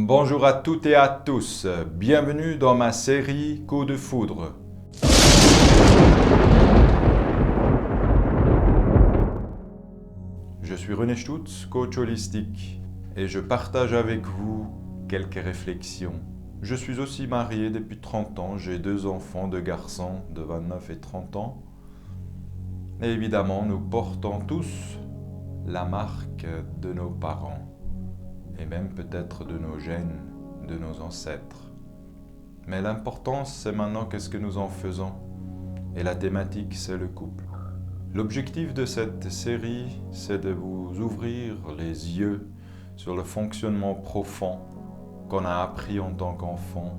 Bonjour à toutes et à tous, bienvenue dans ma série Coup de foudre. Je suis René Stutz, coach holistique, et je partage avec vous quelques réflexions. Je suis aussi marié depuis 30 ans, j'ai 2 enfants, 2 garçons de 29 et 30 ans. Et évidemment, nous portons tous la marque de nos parents, et même peut-être de nos gènes, de nos ancêtres. Mais l'important, c'est maintenant qu'est-ce que nous en faisons. Et la thématique, c'est le couple. L'objectif de cette série, c'est de vous ouvrir les yeux sur le fonctionnement profond qu'on a appris en tant qu'enfant,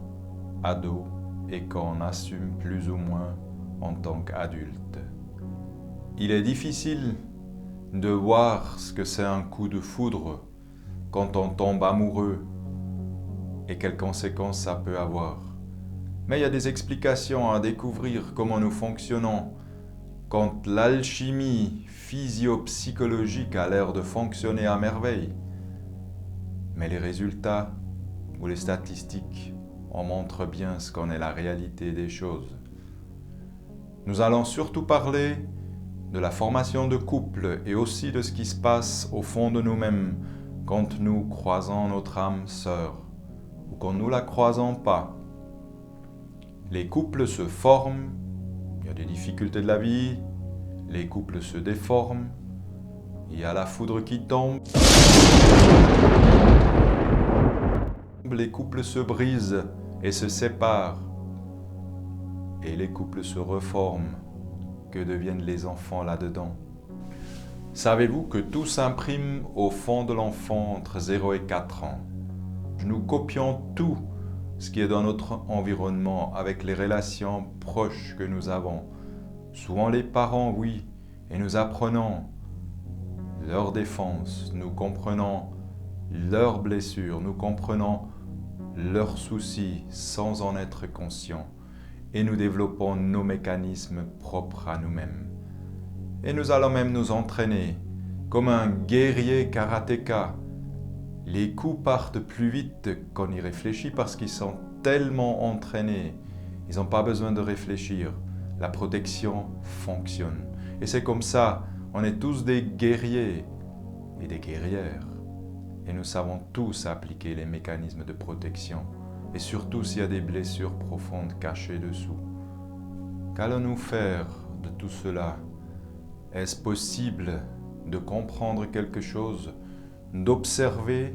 ado, et qu'on assume plus ou moins en tant qu'adulte. Il est difficile de voir ce que c'est un coup de foudre quand on tombe amoureux et quelles conséquences ça peut avoir. Mais il y a des explications à découvrir comment nous fonctionnons quand l'alchimie physio-psychologique a l'air de fonctionner à merveille. Mais les résultats ou les statistiques en montrent bien ce qu'en est la réalité des choses. Nous allons surtout parler de la formation de couple et aussi de ce qui se passe au fond de nous-mêmes quand nous croisons notre âme sœur ou quand nous la croisons pas. Les couples se forment, il y a des difficultés de la vie, les couples se déforment, il y a la foudre qui tombe, les couples se brisent et se séparent, et les couples se reforment. Que deviennent les enfants là-dedans? Savez-vous que tout s'imprime au fond de l'enfant entre 0 et 4 ans? Nous copions tout ce qui est dans notre environnement avec les relations proches que nous avons. Souvent les parents, oui, et nous apprenons leurs défenses, nous comprenons leurs blessures, nous comprenons leurs soucis sans en être conscients. Et nous développons nos mécanismes propres à nous-mêmes. Et nous allons même nous entraîner comme un guerrier karatéka. Les coups partent plus vite qu'on y réfléchit parce qu'ils sont tellement entraînés. Ils n'ont pas besoin de réfléchir. La protection fonctionne. Et c'est comme ça, on est tous des guerriers et des guerrières. Et nous savons tous appliquer les mécanismes de protection. Et surtout s'il y a des blessures profondes cachées dessous. Qu'allons-nous faire de tout cela? Est-ce possible de comprendre quelque chose, d'observer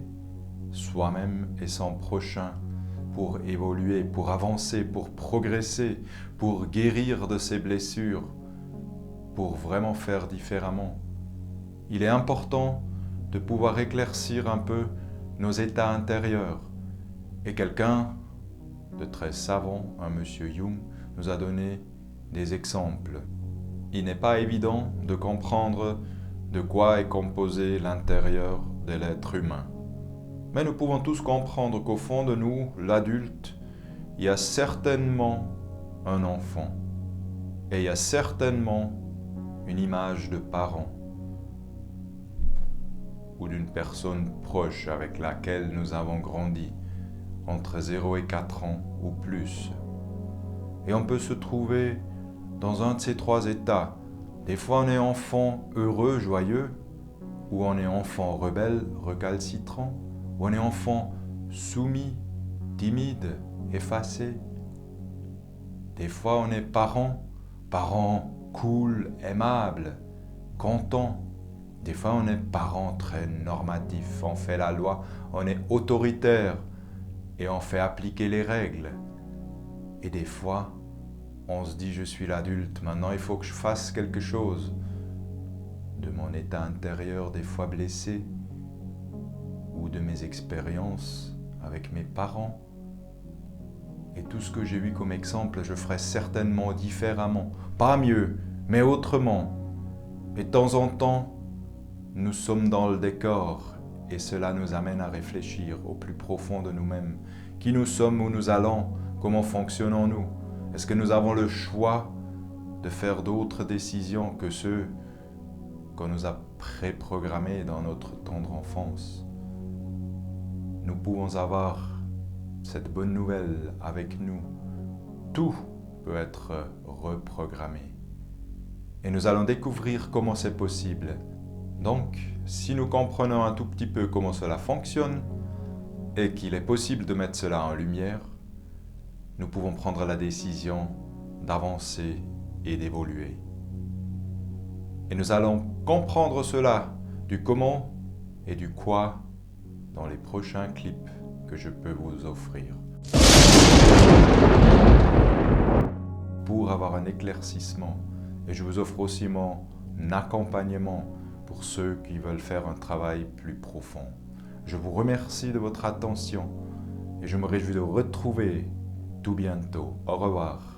soi-même et son prochain pour évoluer, pour avancer, pour progresser, pour guérir de ses blessures, pour vraiment faire différemment? Il est important de pouvoir éclaircir un peu nos états intérieurs. Et quelqu'un de très savant, un monsieur Jung, nous a donné des exemples. Il n'est pas évident de comprendre de quoi est composé l'intérieur de l'être humain. Mais nous pouvons tous comprendre qu'au fond de nous, l'adulte, il y a certainement un enfant. Et il y a certainement une image de parent ou d'une personne proche avec laquelle nous avons grandi, entre 0 et 4 ans ou plus. Et on peut se trouver dans un de ces 3 états. Des fois on est enfant heureux, joyeux, ou on est enfant rebelle, recalcitrant, ou on est enfant soumis, timide, effacé. Des fois on est parent cool, aimable, content. Des fois on est parent très normatif, on fait la loi, on est autoritaire et on fait appliquer les règles. Et des fois, on se dit je suis l'adulte, maintenant il faut que je fasse quelque chose de mon état intérieur des fois blessé ou de mes expériences avec mes parents. Et tout ce que j'ai eu comme exemple, je ferai certainement différemment. Pas mieux, mais autrement. Et de temps en temps, nous sommes dans le décor et cela nous amène à réfléchir au plus profond de nous-mêmes. Qui nous sommes, où nous allons, comment fonctionnons-nous? Est-ce que nous avons le choix de faire d'autres décisions que ceux qu'on nous a préprogrammés dans notre tendre enfance? nous pouvons avoir cette bonne nouvelle avec nous. Tout peut être reprogrammé. Et nous allons découvrir comment c'est possible. Donc, si nous comprenons un tout petit peu comment cela fonctionne et qu'il est possible de mettre cela en lumière, nous pouvons prendre la décision d'avancer et d'évoluer. Et nous allons comprendre cela, du comment et du quoi, dans les prochains clips que je peux vous offrir. Pour avoir un éclaircissement, et je vous offre aussi mon accompagnement pour ceux qui veulent faire un travail plus profond. Je vous remercie de votre attention et je me réjouis de vous retrouver tout bientôt. Au revoir.